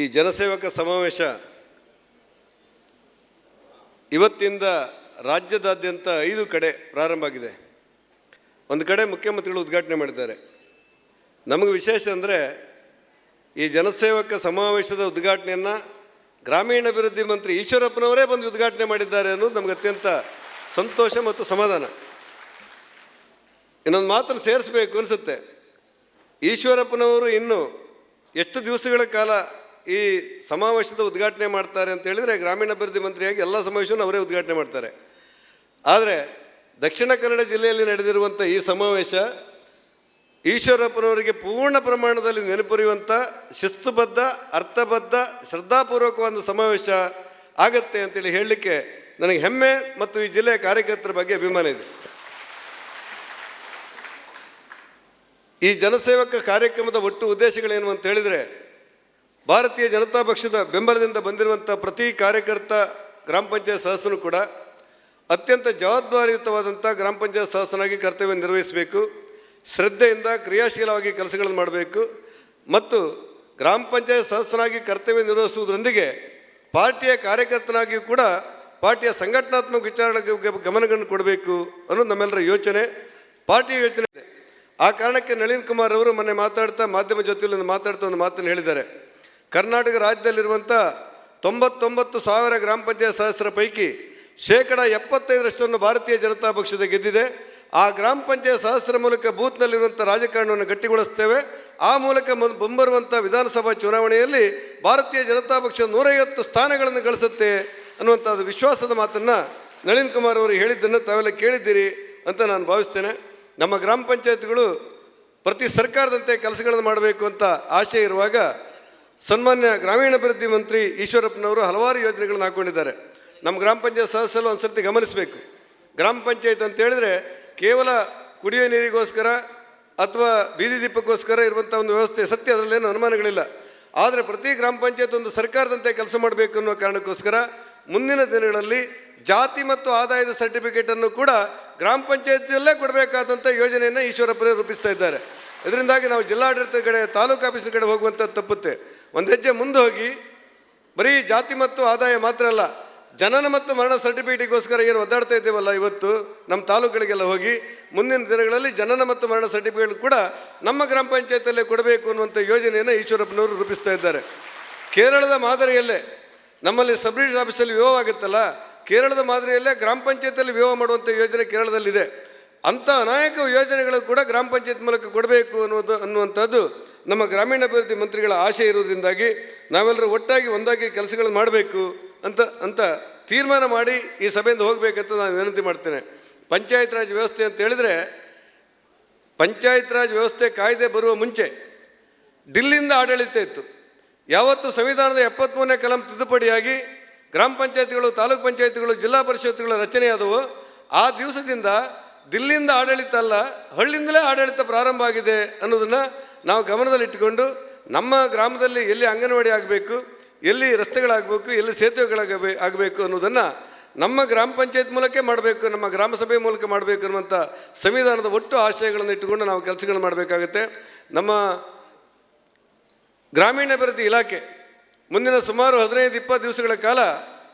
ಈ ಜನಸೇವಕ ಸಮಾವೇಶ ಇವತ್ತಿಂದ ರಾಜ್ಯದಾದ್ಯಂತ 5 ಕಡೆ ಪ್ರಾರಂಭ ಆಗಿದೆ. ಒಂದು ಕಡೆ ಮುಖ್ಯಮಂತ್ರಿಗಳು ಉದ್ಘಾಟನೆ ಮಾಡಿದ್ದಾರೆ. ನಮಗೆ ವಿಶೇಷ ಅಂದರೆ ಈ ಜನಸೇವಕ ಸಮಾವೇಶದ ಉದ್ಘಾಟನೆಯನ್ನು ಗ್ರಾಮೀಣಾಭಿವೃದ್ಧಿ ಮಂತ್ರಿ ಈಶ್ವರಪ್ಪನವರೇ ಬಂದು ಉದ್ಘಾಟನೆ ಮಾಡಿದ್ದಾರೆ ಅನ್ನೋದು ನಮಗೆ ಅತ್ಯಂತ ಸಂತೋಷ ಮತ್ತು ಸಮಾಧಾನ. ಇನ್ನೊಂದು ಮಾತನ್ನು ಸೇರಿಸಬೇಕು ಅನಿಸುತ್ತೆ. ಈಶ್ವರಪ್ಪನವರು ಇನ್ನು ಎಷ್ಟು ದಿವಸಗಳ ಕಾಲ ಈ ಸಮಾವೇಶದ ಉದ್ಘಾಟನೆ ಮಾಡ್ತಾರೆ ಅಂತ ಹೇಳಿದರೆ ಗ್ರಾಮೀಣಾಭಿವೃದ್ಧಿ ಮಂತ್ರಿಯಾಗಿ ಎಲ್ಲ ಸಮಾವೇಶವನ್ನು ಅವರೇ ಉದ್ಘಾಟನೆ ಮಾಡ್ತಾರೆ. ಆದರೆ ದಕ್ಷಿಣ ಕನ್ನಡ ಜಿಲ್ಲೆಯಲ್ಲಿ ನಡೆದಿರುವಂಥ ಈ ಸಮಾವೇಶ ಈಶ್ವರಪ್ಪನವರಿಗೆ ಪೂರ್ಣ ಪ್ರಮಾಣದಲ್ಲಿ ನೆನಪುರಿಯುವಂಥ ಶಿಸ್ತುಬದ್ಧ, ಅರ್ಥಬದ್ಧ, ಶ್ರದ್ಧಾಪೂರ್ವಕವಾದ ಸಮಾವೇಶ ಆಗತ್ತೆ ಅಂತೇಳಿ ಹೇಳಲಿಕ್ಕೆ ನನಗೆ ಹೆಮ್ಮೆ ಮತ್ತು ಈ ಜಿಲ್ಲೆಯ ಕಾರ್ಯಕರ್ತರ ಬಗ್ಗೆ ಅಭಿಮಾನ ಇದೆ. ಈ ಜನಸೇವಕ ಕಾರ್ಯಕ್ರಮದ ಒಟ್ಟು ಉದ್ದೇಶಗಳೇನು ಅಂತ ಹೇಳಿದರೆ, ಭಾರತೀಯ ಜನತಾ ಪಕ್ಷದ ಬೆಂಬಲದಿಂದ ಬಂದಿರುವಂಥ ಪ್ರತಿ ಕಾರ್ಯಕರ್ತ ಗ್ರಾಮ ಪಂಚಾಯತ್ ಸದಸ್ಯನು ಕೂಡ ಅತ್ಯಂತ ಜವಾಬ್ದಾರಿಯುತವಾದಂಥ ಗ್ರಾಮ ಪಂಚಾಯತ್ ಸದಸ್ಯನಾಗಿ ಕರ್ತವ್ಯ ನಿರ್ವಹಿಸಬೇಕು, ಶ್ರದ್ಧೆಯಿಂದ ಕ್ರಿಯಾಶೀಲವಾಗಿ ಕೆಲಸಗಳನ್ನು ಮಾಡಬೇಕು ಮತ್ತು ಗ್ರಾಮ ಪಂಚಾಯತ್ ಸದಸ್ಯನಾಗಿ ಕರ್ತವ್ಯ ನಿರ್ವಹಿಸುವುದರೊಂದಿಗೆ ಪಾರ್ಟಿಯ ಕಾರ್ಯಕರ್ತನಾಗಿಯೂ ಕೂಡ ಪಾರ್ಟಿಯ ಸಂಘಟನಾತ್ಮಕ ವಿಚಾರಗಳಿಗೆ ಗಮನವನ್ನು ಕೊಡಬೇಕು ಅನ್ನೋದು ನಮ್ಮೆಲ್ಲರ ಯೋಚನೆ, ಪಾರ್ಟಿಯ ಯೋಚನೆ ಇದೆ. ಆ ಕಾರಣಕ್ಕೆ ನಳಿನ್ ಕುಮಾರ್ ಅವರು ಮೊನ್ನೆ ಮಾತಾಡ್ತಾ ಮಾಧ್ಯಮ ಜೊತೆಯಲ್ಲಿ ಮಾತಾಡ್ತಾ ಒಂದು ಮಾತನ್ನು ಹೇಳಿದ್ದಾರೆ. ಕರ್ನಾಟಕ ರಾಜ್ಯದಲ್ಲಿರುವಂಥ 99,000 ಗ್ರಾಮ ಪಂಚಾಯತ್ ಸದಸ್ಯರ ಪೈಕಿ 75% ಭಾರತೀಯ ಜನತಾ ಪಕ್ಷದ ಗೆದ್ದಿದೆ. ಆ ಗ್ರಾಮ ಪಂಚಾಯತ್ ಸದಸ್ಯರ ಮೂಲಕ ಬೂತ್ನಲ್ಲಿರುವಂಥ ರಾಜಕಾರಣವನ್ನು ಗಟ್ಟಿಗೊಳಿಸ್ತೇವೆ. ಆ ಮೂಲಕ ಮುಂಬರುವಂಥ ವಿಧಾನಸಭಾ ಚುನಾವಣೆಯಲ್ಲಿ ಭಾರತೀಯ ಜನತಾ ಪಕ್ಷ 150 ಸ್ಥಾನಗಳನ್ನು ಗಳಿಸುತ್ತೆ ಅನ್ನುವಂಥದ್ದು ವಿಶ್ವಾಸದ ಮಾತನ್ನು ನಳಿನ್ ಕುಮಾರ್ ಅವರು ಹೇಳಿದ್ದನ್ನು ತಾವೆಲ್ಲ ಕೇಳಿದ್ದೀರಿ ಅಂತ ನಾನು ಭಾವಿಸ್ತೇನೆ. ನಮ್ಮ ಗ್ರಾಮ ಪಂಚಾಯತ್ಗಳು ಪ್ರತಿ ಸರ್ಕಾರದಂತೆ ಕೆಲಸಗಳನ್ನು ಮಾಡಬೇಕು ಅಂತ ಆಶೆ ಇರುವಾಗ ಸನ್ಮಾನ್ಯ ಗ್ರಾಮೀಣಾಭಿವೃದ್ಧಿ ಮಂತ್ರಿ ಈಶ್ವರಪ್ಪನವರು ಹಲವಾರು ಯೋಜನೆಗಳನ್ನು ಹಾಕ್ಕೊಂಡಿದ್ದಾರೆ. ನಮ್ಮ ಗ್ರಾಮ ಪಂಚಾಯತ್ ಸದಸ್ಯರು ಒಂದು ಸರ್ತಿ ಗಮನಿಸಬೇಕು. ಗ್ರಾಮ ಪಂಚಾಯತ್ ಅಂತ ಹೇಳಿದ್ರೆ ಕೇವಲ ಕುಡಿಯೋ ನೀರಿಗೋಸ್ಕರ ಅಥವಾ ಬೀದಿ ದೀಪಕ್ಕೋಸ್ಕರ ಇರುವಂಥ ಒಂದು ವ್ಯವಸ್ಥೆ ಸತ್ಯ, ಅದರಲ್ಲೇನು ಅನುಮಾನಗಳಿಲ್ಲ. ಆದರೆ ಪ್ರತಿ ಗ್ರಾಮ ಪಂಚಾಯತ್ ಒಂದು ಸರ್ಕಾರದಂತೆ ಕೆಲಸ ಮಾಡಬೇಕು ಅನ್ನೋ ಕಾರಣಕ್ಕೋಸ್ಕರ ಮುಂದಿನ ದಿನಗಳಲ್ಲಿ ಜಾತಿ ಮತ್ತು ಆದಾಯದ ಸರ್ಟಿಫಿಕೇಟನ್ನು ಕೂಡ ಗ್ರಾಮ ಪಂಚಾಯತಿಯಲ್ಲೇ ಕೊಡಬೇಕಾದಂಥ ಯೋಜನೆಯನ್ನು ಈಶ್ವರಪ್ಪರೇ ರೂಪಿಸ್ತಾ ಇದ್ದಾರೆ. ಇದರಿಂದಾಗಿ ನಾವು ಜಿಲ್ಲಾಡಳಿತ ಕಡೆ, ತಾಲೂಕು ಆಫೀಸಿನ ಕಡೆ ಹೋಗುವಂಥದ್ದು ತಪ್ಪುತ್ತೆ. ಒಂದು ಹೆಜ್ಜೆ ಮುಂದೆ ಹೋಗಿ ಬರೀ ಜಾತಿ ಮತ್ತು ಆದಾಯ ಮಾತ್ರ ಅಲ್ಲ, ಜನನ ಮತ್ತು ಮರಣ ಸರ್ಟಿಫಿಕೇಟಿಗೋಸ್ಕರ ಏನು ಒದ್ದಾಡ್ತಾ ಇದ್ದೇವಲ್ಲ ಇವತ್ತು ನಮ್ಮ ತಾಲೂಕುಗಳಿಗೆಲ್ಲ ಹೋಗಿ ಮುಂದಿನ ದಿನಗಳಲ್ಲಿ ಜನನ ಮತ್ತು ಮರಣ ಸರ್ಟಿಫಿಕೇಟ್ ಕೂಡ ನಮ್ಮ ಗ್ರಾಮ ಪಂಚಾಯತಲ್ಲೇ ಕೊಡಬೇಕು ಅನ್ನುವಂಥ ಯೋಜನೆಯನ್ನು ಈಶ್ವರಪ್ಪನವರು ರೂಪಿಸ್ತಾ ಇದ್ದಾರೆ. ಕೇರಳದ ಮಾದರಿಯಲ್ಲೇ ನಮ್ಮಲ್ಲಿ ಸಬ್ ಡಿವಿಷನ್ ಆಫೀಸಲ್ಲಿ ವಿವಾಹ ಆಗುತ್ತಲ್ಲ, ಕೇರಳದ ಮಾದರಿಯಲ್ಲೇ ಗ್ರಾಮ ಪಂಚಾಯತಲ್ಲಿ ವಿವಾಹ ಮಾಡುವಂಥ ಯೋಜನೆ ಕೇರಳದಲ್ಲಿದೆ. ಅಂಥ ಅನೇಕ ಯೋಜನೆಗಳು ಕೂಡ ಗ್ರಾಮ ಪಂಚಾಯತ್ ಮೂಲಕ ಕೊಡಬೇಕು ಅನ್ನುವಂಥದ್ದು ನಮ್ಮ ಗ್ರಾಮೀಣಾಭಿವೃದ್ಧಿ ಮಂತ್ರಿಗಳ ಆಶೆ ಇರುವುದರಿಂದಾಗಿ ನಾವೆಲ್ಲರೂ ಒಟ್ಟಾಗಿ ಒಂದಾಗಿ ಕೆಲಸಗಳನ್ನು ಮಾಡಬೇಕು ಅಂತ ತೀರ್ಮಾನ ಮಾಡಿ ಈ ಸಭೆಯಿಂದ ಹೋಗಬೇಕಂತ ನಾನು ವಿನಂತಿ ಮಾಡ್ತೇನೆ. ಪಂಚಾಯತ್ ರಾಜ್ ವ್ಯವಸ್ಥೆ ಅಂತ ಹೇಳಿದರೆ, ಪಂಚಾಯತ್ ರಾಜ್ ವ್ಯವಸ್ಥೆ ಕಾಯ್ದೆ ಬರುವ ಮುಂಚೆ ಡಿಲ್ಲಿಯಿಂದ ಆಡಳಿತ ಇತ್ತು. ಯಾವತ್ತು ಸಂವಿಧಾನದ 73ನೇ ಕಲಂ ತಿದ್ದುಪಡಿಯಾಗಿ ಗ್ರಾಮ ಪಂಚಾಯತ್ಗಳು, ತಾಲೂಕು ಪಂಚಾಯತ್ಗಳು, ಜಿಲ್ಲಾ ಪರಿಷತ್ಗಳ ರಚನೆಯಾದವು, ಆ ದಿವಸದಿಂದ ದಿಲ್ಲಿಯಿಂದ ಆಡಳಿತ ಅಲ್ಲ, ಹಳ್ಳಿಯಿಂದಲೇ ಆಡಳಿತ ಪ್ರಾರಂಭ ಆಗಿದೆ ಅನ್ನೋದನ್ನು ನಾವು ಗಮನದಲ್ಲಿಟ್ಟುಕೊಂಡು ನಮ್ಮ ಗ್ರಾಮದಲ್ಲಿ ಎಲ್ಲಿ ಅಂಗನವಾಡಿ ಆಗಬೇಕು, ಎಲ್ಲಿ ರಸ್ತೆಗಳಾಗಬೇಕು, ಎಲ್ಲಿ ಸೇತುವೆಗಳಾಗಬೇಕು ಅನ್ನೋದನ್ನು ನಮ್ಮ ಗ್ರಾಮ ಪಂಚಾಯತ್ ಮೂಲಕ ಮಾಡಬೇಕು, ನಮ್ಮ ಗ್ರಾಮ ಸಭೆ ಮೂಲಕ ಮಾಡಬೇಕು ಅನ್ನುವಂಥ ಸಂವಿಧಾನದ ಒಟ್ಟು ಆಶಯಗಳನ್ನು ಇಟ್ಟುಕೊಂಡು ನಾವು ಕೆಲಸಗಳನ್ನು ಮಾಡಬೇಕಾಗುತ್ತೆ. ನಮ್ಮ ಗ್ರಾಮೀಣಾಭಿವೃದ್ಧಿ ಇಲಾಖೆ ಮುಂದಿನ ಸುಮಾರು 15-20 ದಿವಸಗಳ ಕಾಲ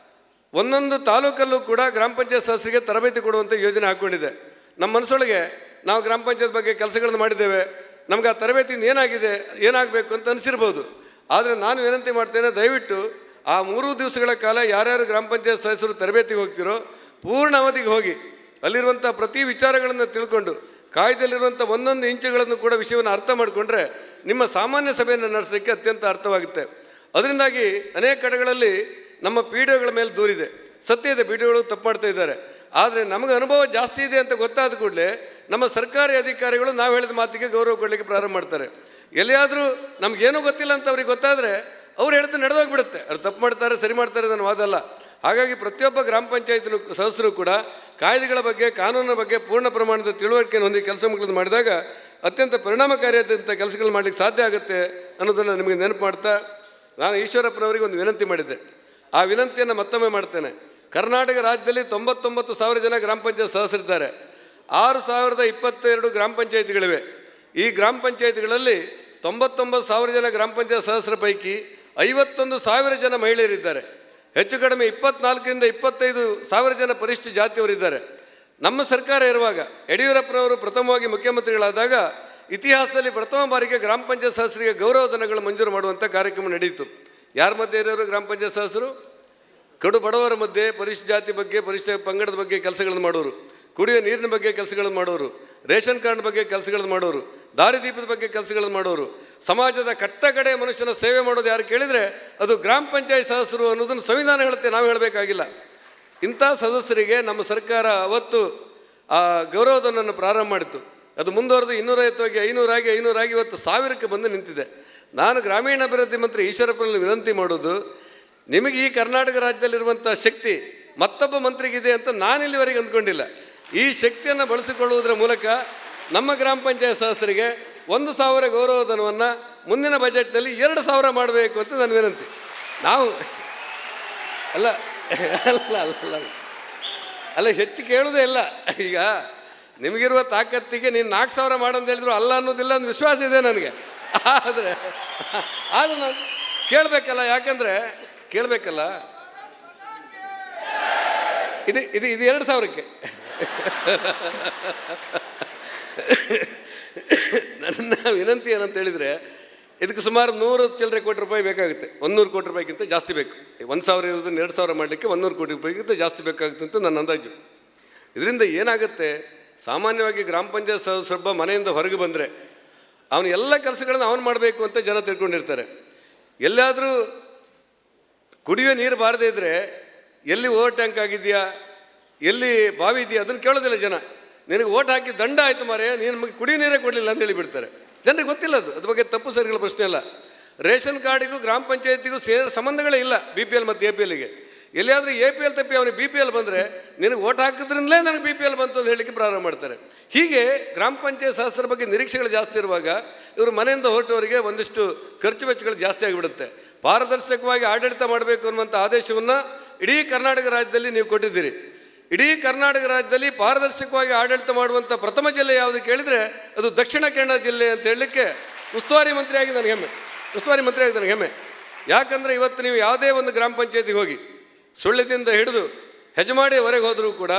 ಒಂದೊಂದು ತಾಲೂಕಲ್ಲೂ ಕೂಡ ಗ್ರಾಮ ಪಂಚಾಯತ್ ಸದಸ್ಯರಿಗೆ ತರಬೇತಿ ಕೊಡುವಂಥ ಯೋಜನೆ ಹಾಕ್ಕೊಂಡಿದೆ. ನಮ್ಮ ಮನಸ್ಸೊಳಗೆ ನಾವು ಗ್ರಾಮ ಪಂಚಾಯತ್ ಬಗ್ಗೆ ಕೆಲಸಗಳನ್ನು ಮಾಡಿದ್ದೇವೆ, ನಮ್ಗೆ ಆ ತರಬೇತಿಯಿಂದ ಏನಾಗಬೇಕು ಅಂತ ಅನಿಸಿರ್ಬೋದು. ಆದರೆ ನಾನು ವಿನಂತಿ ಮಾಡ್ತೇನೆ, ದಯವಿಟ್ಟು ಆ 3 ದಿವಸಗಳ ಕಾಲ ಯಾರ್ಯಾರು ಗ್ರಾಮ ಪಂಚಾಯತ್ ಸದಸ್ಯರು ತರಬೇತಿಗೆ ಹೋಗ್ತಿರೋ ಪೂರ್ಣ ಅವಧಿಗೆ ಹೋಗಿ ಅಲ್ಲಿರುವಂಥ ಪ್ರತಿ ವಿಚಾರಗಳನ್ನು ತಿಳ್ಕೊಂಡು ಕಾಯ್ದೆಯಲ್ಲಿರುವಂಥ ಒಂದೊಂದು ಇಂಚುಗಳನ್ನು ಕೂಡ ವಿಷಯವನ್ನು ಅರ್ಥ ಮಾಡಿಕೊಂಡ್ರೆ ನಿಮ್ಮ ಸಾಮಾನ್ಯ ಸಭೆಯನ್ನು ನಡೆಸಲಿಕ್ಕೆ ಅತ್ಯಂತ ಅರ್ಥವಾಗುತ್ತೆ. ಅದರಿಂದಾಗಿ ಅನೇಕ ಕಡೆಗಳಲ್ಲಿ ನಮ್ಮ ಪಿ ಡಿ ಒಗಳ ಮೇಲೆ ದೂರಿದೆ. ಸತ್ಯ ಇದೆ, ಪಿ ಡಿ ಒಗಳು ತಪ್ಪು ಮಾಡ್ತಾ ಇದ್ದಾರೆ. ಆದರೆ ನಮಗೆ ಅನುಭವ ಜಾಸ್ತಿ ಇದೆ ಅಂತ ಗೊತ್ತಾದ ಕೂಡಲೇ ನಮ್ಮ ಸರ್ಕಾರಿ ಅಧಿಕಾರಿಗಳು ನಾವು ಹೇಳಿದ ಮಾತಿಗೆ ಗೌರವ ಕೊಡಲಿಕ್ಕೆ ಪ್ರಾರಂಭ ಮಾಡ್ತಾರೆ. ಎಲ್ಲಿಯಾದರೂ ನಮಗೇನೂ ಗೊತ್ತಿಲ್ಲ ಅಂತ ಅವ್ರಿಗೆ ಗೊತ್ತಾದರೆ ಅವ್ರು ಹೇಳ್ತಾ ನಡೆದೋಗ್ಬಿಡುತ್ತೆ. ಅವ್ರು ತಪ್ಪು ಮಾಡ್ತಾರೆ, ಸರಿ ಮಾಡ್ತಾರೆ ನನ್ನ ವಾದಲ್ಲ. ಹಾಗಾಗಿ ಪ್ರತಿಯೊಬ್ಬ ಗ್ರಾಮ ಪಂಚಾಯತ್ ಸದಸ್ಯರು ಕೂಡ ಕಾಯ್ದೆಗಳ ಬಗ್ಗೆ, ಕಾನೂನಿನ ಬಗ್ಗೆ ಪೂರ್ಣ ಪ್ರಮಾಣದ ತಿಳುವಳಿಕೆಯನ್ನು ಹೊಂದಿ ಕೆಲಸಗಳನ್ನು ಮಾಡಿದಾಗ ಅತ್ಯಂತ ಪರಿಣಾಮಕಾರಿಯಾದಂಥ ಕೆಲಸಗಳು ಮಾಡಲಿಕ್ಕೆ ಸಾಧ್ಯ ಆಗುತ್ತೆ ಅನ್ನೋದನ್ನು ನಿಮಗೆ ನೆನಪು ಮಾಡ್ತಾ ನಾನು ಈಶ್ವರಪ್ಪನವರಿಗೆ ಒಂದು ವಿನಂತಿ ಮಾಡಿದ್ದೆ. ಆ ವಿನಂತಿಯನ್ನು ಮತ್ತೊಮ್ಮೆ ಮಾಡ್ತೇನೆ. ಕರ್ನಾಟಕ ರಾಜ್ಯದಲ್ಲಿ 99,000 ಜನ ಗ್ರಾಮ ಪಂಚಾಯತ್ ಸದಸ್ಯರಿದ್ದಾರೆ. 6,022 ಗ್ರಾಮ ಪಂಚಾಯತ್ಗಳಿವೆ. ಈ ಗ್ರಾಮ ಪಂಚಾಯತ್ಗಳಲ್ಲಿ 99,000 ಜನ ಗ್ರಾಮ ಪಂಚಾಯತ್ ಸದಸ್ಯರ ಪೈಕಿ 51,000 ಜನ ಮಹಿಳೆಯರಿದ್ದಾರೆ. ಹೆಚ್ಚು ಕಡಿಮೆ 24ರಿಂದ 25,000 ಜನ ಪರಿಶಿಷ್ಟ ಜಾತಿಯವರಿದ್ದಾರೆ. ನಮ್ಮ ಸರ್ಕಾರ ಇರುವಾಗ ಯಡಿಯೂರಪ್ಪನವರು ಪ್ರಥಮವಾಗಿ ಮುಖ್ಯಮಂತ್ರಿಗಳಾದಾಗ ಇತಿಹಾಸದಲ್ಲಿ ಪ್ರಥಮ ಬಾರಿಗೆ ಗ್ರಾಮ ಪಂಚಾಯತ್ ಸದಸ್ಯರಿಗೆ ಗೌರವಧನಗಳು ಮಂಜೂರು ಮಾಡುವಂಥ ಕಾರ್ಯಕ್ರಮ ನಡೆಯಿತು. ಯಾರ ಮಧ್ಯೆ ಇರೋರು ಗ್ರಾಮ ಪಂಚಾಯತ್ ಸದಸ್ಯರು? ಕಡು ಬಡವರ ಮಧ್ಯೆ ಪರಿಶಿಷ್ಟ ಜಾತಿ ಬಗ್ಗೆ, ಪರಿಶಿಷ್ಟ ಪಂಗಡದ ಬಗ್ಗೆ ಕೆಲಸಗಳನ್ನು ಮಾಡೋರು, ಕುಡಿಯುವ ನೀರಿನ ಬಗ್ಗೆ ಕೆಲಸಗಳನ್ನು ಮಾಡೋರು, ರೇಷನ್ ಕಾರ್ಡ್ ಬಗ್ಗೆ ಕೆಲಸಗಳನ್ನು ಮಾಡೋರು, ದಾರಿದೀಪದ ಬಗ್ಗೆ ಕೆಲಸಗಳನ್ನು ಮಾಡೋರು, ಸಮಾಜದ ಕಟ್ಟಕಡೆ ಮನುಷ್ಯನ ಸೇವೆ ಮಾಡೋದು ಯಾರು ಕೇಳಿದರೆ ಅದು ಗ್ರಾಮ ಪಂಚಾಯತ್ ಸದಸ್ಯರು ಅನ್ನೋದನ್ನು ಸಂವಿಧಾನ ಹೇಳುತ್ತೆ, ನಾವು ಹೇಳಬೇಕಾಗಿಲ್ಲ. ಇಂಥ ಸದಸ್ಯರಿಗೆ ನಮ್ಮ ಸರ್ಕಾರ ಅವತ್ತು ಆ ಗೌರವಧನವನ್ನು ಪ್ರಾರಂಭ ಮಾಡಿತು. ಅದು ಮುಂದುವರೆದು 250 500 ಇವತ್ತು 1000ಕ್ಕೆ ಬಂದು ನಿಂತಿದೆ. ನಾನು ಗ್ರಾಮೀಣಾಭಿವೃದ್ಧಿ ಮಂತ್ರಿ ಈಶ್ವರಪ್ಪನಲ್ಲಿ ವಿನಂತಿ ಮಾಡೋದು, ನಿಮಗೆ ಈ ಕರ್ನಾಟಕ ರಾಜ್ಯದಲ್ಲಿರುವಂಥ ಶಕ್ತಿ ಮತ್ತೊಬ್ಬ ಮಂತ್ರಿಗಿದೆ ಅಂತ ನಾನು ಇಲ್ಲಿವರೆಗೆ ಅಂದ್ಕೊಂಡಿಲ್ಲ. ಈ ಶಕ್ತಿಯನ್ನು ಬಳಸಿಕೊಳ್ಳುವುದರ ಮೂಲಕ ನಮ್ಮ ಗ್ರಾಮ ಪಂಚಾಯತ್ ಸದಸ್ಯರಿಗೆ 1,000 ಗೌರವಧನವನ್ನು ಮುಂದಿನ ಬಜೆಟ್ನಲ್ಲಿ 2,000 ಮಾಡಬೇಕು ಅಂತ ನನ್ನ ವಿನಂತಿ. ನಾವು ಅಲ್ಲ ಅಲ್ಲ ಅಲ್ಲ ಅಲ್ಲ ಹೆಚ್ಚು ಕೇಳೋದೇ ಇಲ್ಲ. ಈಗ ನಿಮಗಿರುವ ತಾಕತ್ತಿಗೆ ನೀನು 4,000 ಮಾಡಂತ ಹೇಳಿದ್ರು ಅಲ್ಲ ಅನ್ನೋದಿಲ್ಲ ಅಂತ ವಿಶ್ವಾಸ ಇದೆ ನನಗೆ. ಆದರೆ ನಾನು ಕೇಳಬೇಕಲ್ಲ, ಯಾಕಂದರೆ ಕೇಳಬೇಕಲ್ಲ. ಇದು 2,000ಕ್ಕೆ ನನ್ನ ವಿನಂತಿ ಏನಂತ ಹೇಳಿದರೆ, ಇದಕ್ಕೆ ಸುಮಾರು 100 ಚಿಲ್ಲರೆ ಕೋಟಿ ರೂಪಾಯಿ ಬೇಕಾಗುತ್ತೆ. 100 ಕೋಟಿ ರೂಪಾಯಿಗಿಂತ ಜಾಸ್ತಿ ಬೇಕು. 1,000 ಇರೋದನ್ನು 2,000 ಮಾಡಲಿಕ್ಕೆ 100 ಕೋಟಿ ರೂಪಾಯಿಗಿಂತ ಜಾಸ್ತಿ ಬೇಕಾಗುತ್ತೆ ಅಂತ ನನ್ನ ಅಂದಾಜು. ಇದರಿಂದ ಏನಾಗುತ್ತೆ, ಸಾಮಾನ್ಯವಾಗಿ ಗ್ರಾಮ ಪಂಚಾಯತ್ ಸದಸ್ಯರೊಬ್ಬ ಮನೆಯಿಂದ ಹೊರಗೆ ಬಂದರೆ ಅವನು ಎಲ್ಲ ಕೆಲಸಗಳನ್ನು ಅವನು ಮಾಡಬೇಕು ಅಂತ ಜನ ತಿಳ್ಕೊಂಡಿರ್ತಾರೆ. ಎಲ್ಲಾದರೂ ಕುಡಿಯೋ ನೀರು ಬಾರದೇ ಇದ್ದರೆ ಎಲ್ಲಿ ಓವರ್ ಟ್ಯಾಂಕ್ ಆಗಿದೆಯಾ, ಎಲ್ಲಿ ಬಾವಿ ಇದೆಯಾ ಅದನ್ನು ಕೇಳೋದಿಲ್ಲ ಜನ. ನಿನಗೆ ಓಟ್ ಹಾಕಿ ದಂಡ ಆಯಿತು ಮಾರೇ, ನೀನು ನಮಗೆ ಕುಡಿಯೋ ನೀರೇ ಕೊಡಲಿಲ್ಲ ಅಂತ ಹೇಳಿಬಿಡ್ತಾರೆ. ಜನರಿಗೆ ಗೊತ್ತಿಲ್ಲ ಅದ್ರ ಬಗ್ಗೆ ತಪ್ಪು ಸರಿಗಳ ಪ್ರಶ್ನೆ ಅಲ್ಲ. ರೇಷನ್ ಕಾರ್ಡಿಗೂ ಗ್ರಾಮ ಪಂಚಾಯತಿಗೂ ಸಂಬಂಧಗಳೇ ಇಲ್ಲ. BPL ಮತ್ತು APLಗೆ ಎಲ್ಲಿಯಾದರೂ APL ತಪ್ಪಿ ಅವನಿಗೆ BPL ಬಂದರೆ ನಿನಗೆ ಓಟ್ ಹಾಕಿದ್ರಿಂದಲೇ ನನಗೆ BPL ಬಂತು ಅಂತ ಹೇಳಲಿಕ್ಕೆ ಪ್ರಾರಂಭ ಮಾಡ್ತಾರೆ. ಹೀಗೆ ಗ್ರಾಮ ಪಂಚಾಯತ್ ಸದಸ್ಯರ ಬಗ್ಗೆ ನಿರೀಕ್ಷೆಗಳು ಜಾಸ್ತಿ ಇರುವಾಗ ಇವರು ಮನೆಯಿಂದ ಹೊರಟವರಿಗೆ ಒಂದಿಷ್ಟು ಖರ್ಚು ವೆಚ್ಚಗಳು ಜಾಸ್ತಿ ಆಗಿಬಿಡುತ್ತೆ. ಪಾರದರ್ಶಕವಾಗಿ ಆಡಳಿತ ಮಾಡಬೇಕು ಅನ್ನುವಂಥ ಆದೇಶವನ್ನು ಇಡೀ ಕರ್ನಾಟಕ ರಾಜ್ಯದಲ್ಲಿ ನೀವು ಕೊಟ್ಟಿದ್ದೀರಿ. ಇಡೀ ಕರ್ನಾಟಕ ರಾಜ್ಯದಲ್ಲಿ ಪಾರದರ್ಶಕವಾಗಿ ಆಡಳಿತ ಮಾಡುವಂಥ ಪ್ರಥಮ ಜಿಲ್ಲೆ ಯಾವುದು ಕೇಳಿದರೆ ಅದು ದಕ್ಷಿಣ ಕನ್ನಡ ಜಿಲ್ಲೆ ಅಂತ ಹೇಳಲಿಕ್ಕೆ ಉಸ್ತುವಾರಿ ಮಂತ್ರಿಯಾಗಿ ನನಗೆ ಹೆಮ್ಮೆ. ಯಾಕಂದರೆ ಇವತ್ತು ನೀವು ಯಾವುದೇ ಒಂದು ಗ್ರಾಮ ಪಂಚಾಯತಿಗೆ ಹೋಗಿ, ಸುಳ್ಳ್ಯದಿಂದ ಹಿಡಿದು ಹೆಜಮಾಡಿಯವರೆಗೆ ಹೋದರೂ ಕೂಡ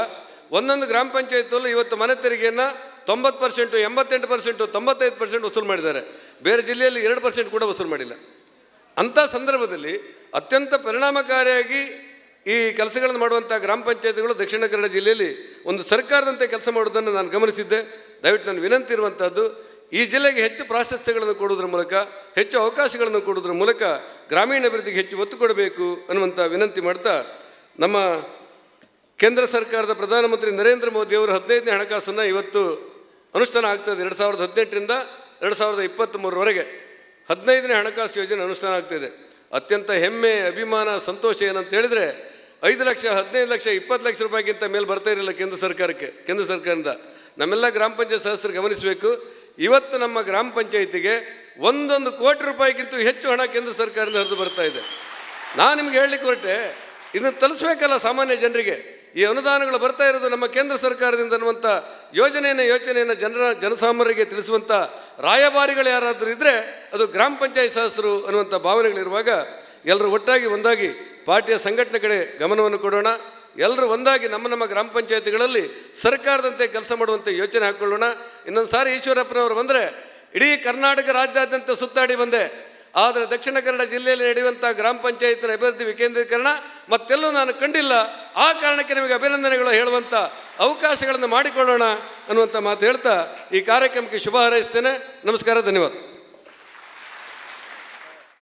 ಒಂದೊಂದು ಗ್ರಾಮ ಪಂಚಾಯತಲ್ಲೂ ಇವತ್ತು ಮನೆ ತೆರಿಗೆಯನ್ನು 90%, 88%, 95% ವಸೂಲು ಮಾಡಿದ್ದಾರೆ. ಬೇರೆ ಜಿಲ್ಲೆಯಲ್ಲಿ 2% ಕೂಡ ವಸೂಲು ಮಾಡಿಲ್ಲ. ಅಂಥ ಸಂದರ್ಭದಲ್ಲಿ ಅತ್ಯಂತ ಪರಿಣಾಮಕಾರಿಯಾಗಿ ಈ ಕೆಲಸಗಳನ್ನು ಮಾಡುವಂಥ ಗ್ರಾಮ ಪಂಚಾಯತಿಗಳು ದಕ್ಷಿಣ ಕನ್ನಡ ಜಿಲ್ಲೆಯಲ್ಲಿ ಒಂದು ಸರ್ಕಾರದಂತೆ ಕೆಲಸ ಮಾಡೋದನ್ನು ನಾನು ಗಮನಿಸಿದ್ದೆ. ದಯವಿಟ್ಟು ನನ್ನ ವಿನಂತಿ ಇರುವಂಥದ್ದು, ಈ ಜಿಲ್ಲೆಗೆ ಹೆಚ್ಚು ಪ್ರಾಶಸ್ತ್ಯಗಳನ್ನು ಕೊಡುವುದರ ಮೂಲಕ, ಹೆಚ್ಚು ಅವಕಾಶಗಳನ್ನು ಕೊಡುವುದರ ಮೂಲಕ ಗ್ರಾಮೀಣಾಭಿವೃದ್ಧಿಗೆ ಹೆಚ್ಚು ಒತ್ತು ಕೊಡಬೇಕು ಅನ್ನುವಂಥ ವಿನಂತಿ ಮಾಡ್ತಾ, ನಮ್ಮ ಕೇಂದ್ರ ಸರ್ಕಾರದ ಪ್ರಧಾನಮಂತ್ರಿ ನರೇಂದ್ರ ಮೋದಿಯವರು 15ನೇ ಹಣಕಾಸನ್ನು ಇವತ್ತು ಅನುಷ್ಠಾನ ಆಗ್ತದೆ. 2018ರಿಂದ 2023ವರೆಗೆ 15ನೇ ಹಣಕಾಸು ಯೋಜನೆ ಅನುಷ್ಠಾನ ಆಗ್ತಾಯಿದೆ. ಅತ್ಯಂತ ಹೆಮ್ಮೆ, ಅಭಿಮಾನ, ಸಂತೋಷ ಏನಂತ ಹೇಳಿದರೆ 5 ಲಕ್ಷ, 15 ಲಕ್ಷ, 20 ಲಕ್ಷ ರೂಪಾಯಿಗಿಂತ ಮೇಲೆ ಬರ್ತಾ ಇರಲಿಲ್ಲ ಕೇಂದ್ರ ಸರ್ಕಾರದಿಂದ. ನಮ್ಮೆಲ್ಲ ಗ್ರಾಮ ಪಂಚಾಯತ್ ಸದಸ್ಯರು ಗಮನಿಸಬೇಕು, ಇವತ್ತು ನಮ್ಮ ಗ್ರಾಮ ಪಂಚಾಯತಿಗೆ 1 ಕೋಟಿ ರೂಪಾಯಿಗಿಂತ ಹೆಚ್ಚು ಹಣ ಕೇಂದ್ರ ಸರ್ಕಾರದಿಂದ ಹರಿದು ಬರ್ತಾ ಇದೆ. ನಾನು ನಿಮ್ಗೆ ಹೇಳಲಿಕ್ಕೆ ಹೊರಟೆ, ಇದನ್ನು ತಲುಪಿಸ್ಬೇಕಲ್ಲ ಸಾಮಾನ್ಯ ಜನರಿಗೆ. ಈ ಅನುದಾನಗಳು ಬರ್ತಾ ಇರೋದು ನಮ್ಮ ಕೇಂದ್ರ ಸರ್ಕಾರದಿಂದ ಅನ್ನುವಂಥ ಯೋಚನೆಯನ್ನು ಜನಸಾಮಾನ್ಯರಿಗೆ ತಿಳಿಸುವಂಥ ರಾಯಭಾರಿಗಳು ಯಾರಾದರೂ ಇದ್ದರೆ ಅದು ಗ್ರಾಮ ಪಂಚಾಯತ್ ಸದಸ್ಯರು ಅನ್ನುವಂಥ ಭಾವನೆಗಳಿರುವಾಗ ಎಲ್ಲರೂ ಒಟ್ಟಾಗಿ ಒಂದಾಗಿ ಪಾರ್ಟಿಯ ಸಂಘಟನೆ ಕಡೆ ಗಮನವನ್ನು ಕೊಡೋಣ. ಎಲ್ಲರೂ ಒಂದಾಗಿ ನಮ್ಮ ಗ್ರಾಮ ಪಂಚಾಯತಿಗಳಲ್ಲಿ ಸರ್ಕಾರದಂತೆ ಕೆಲಸ ಮಾಡುವಂಥ ಯೋಚನೆ ಹಾಕ್ಕೊಳ್ಳೋಣ. ಇನ್ನೊಂದು ಸಾರಿ ಈಶ್ವರಪ್ಪನವರು ಬಂದರೆ ಇಡೀ ಕರ್ನಾಟಕ ರಾಜ್ಯಾದ್ಯಂತ ಸುತ್ತಾಡಿ ಬಂದೆ, ಆದರೆ ದಕ್ಷಿಣ ಕನ್ನಡ ಜಿಲ್ಲೆಯಲ್ಲಿ ನಡೆಯುವಂಥ ಗ್ರಾಮ ಪಂಚಾಯತಿನ ಅಭಿವೃದ್ಧಿ ವಿಕೇಂದ್ರೀಕರಣ ಮತ್ತೆಲ್ಲೂ ನಾನು ಕಂಡಿಲ್ಲ. ಆ ಕಾರಣಕ್ಕೆ ನಿಮಗೆ ಅಭಿನಂದನೆಗಳು ಹೇಳುವಂಥ ಅವಕಾಶಗಳನ್ನು ಮಾಡಿಕೊಳ್ಳೋಣ ಅನ್ನುವಂಥ ಮಾತು ಹೇಳ್ತಾ ಈ ಕಾರ್ಯಕ್ರಮಕ್ಕೆ ಶುಭ ಹಾರೈಸ್ತೇನೆ. ನಮಸ್ಕಾರ, ಧನ್ಯವಾದ.